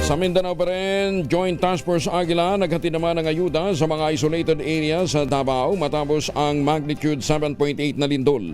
Sa Mindanao pa rin, Joint Task Force Aguila naghatid naman ng ayuda sa mga isolated areas sa Davao matapos ang magnitude 7.8 na lindol.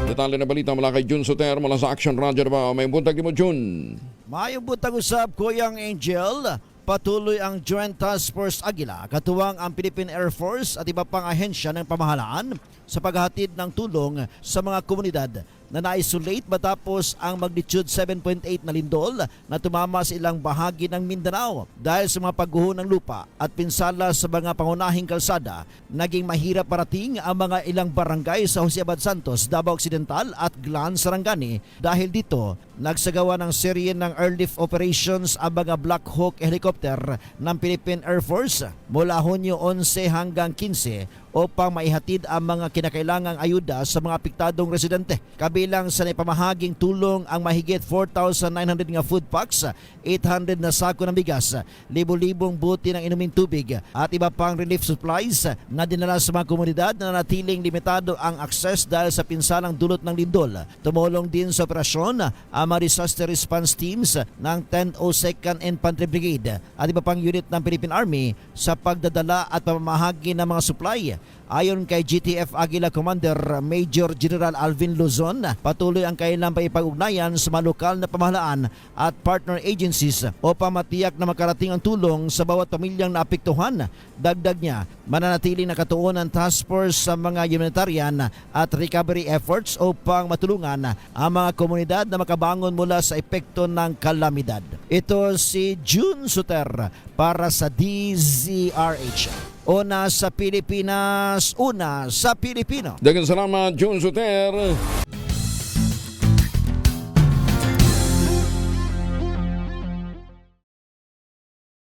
Detalye na balita mula kay Jun Soter mula sa Action Radio Davao. May buntag mo, Jun. Mayong buntag usab, Kuyang Angel. Patuloy ang Joint Task Force Aguila, katuwang ang Philippine Air Force at iba pang ahensya ng pamahalaan sa paghatid ng tulong sa mga komunidad na na-isolate matapos ang magnitude 7.8 na lindol na tumama sa ilang bahagi ng Mindanao. Dahil sa mga pagguho ng lupa at pinsala sa mga pangunahing kalsada, naging mahirap parating ang mga ilang barangay sa Jose Abad Santos, Davao Occidental at Glan, Sarangani. Dahil dito, nagsagawa ng serye ng airlift operations ang mga Black Hawk helicopter ng Philippine Air Force mula Hunyo 11 hanggang 15 upang maihatid ang mga kinakailangang ayuda sa mga apektadong residente. Kabilang sa naipamahaging tulong ang mahigit 4,900 nga food packs, 800 na sako ng bigas, libo-libong buti ng inuming tubig at iba pang relief supplies na dinala sa mga komunidad na natiling limitado ang access dahil sa pinsalang dulot ng lindol. Tumulong din sa operasyon ang mga disaster response teams ng 1002nd Infantry Brigade at iba pang unit ng Philippine Army sa pagdadala at pamamahagi ng mga supply. Ayon kay GTF Aguila Commander Major General Alvin Luzon, patuloy ang kailang paipag-ugnayan sa mga lokal na pamahalaan at partner agencies upang matiyak na makarating ang tulong sa bawat pamilyang naapektuhan. Dagdag niya, mananatiling nakatuon ang task force sa mga humanitarian at recovery efforts upang matulungan ang mga komunidad na makabangon mula sa epekto ng kalamidad. Ito si June Suter para sa DZRH. Una sa Pilipinas, una sa Pilipino. Daghang salamat, Jun Soter.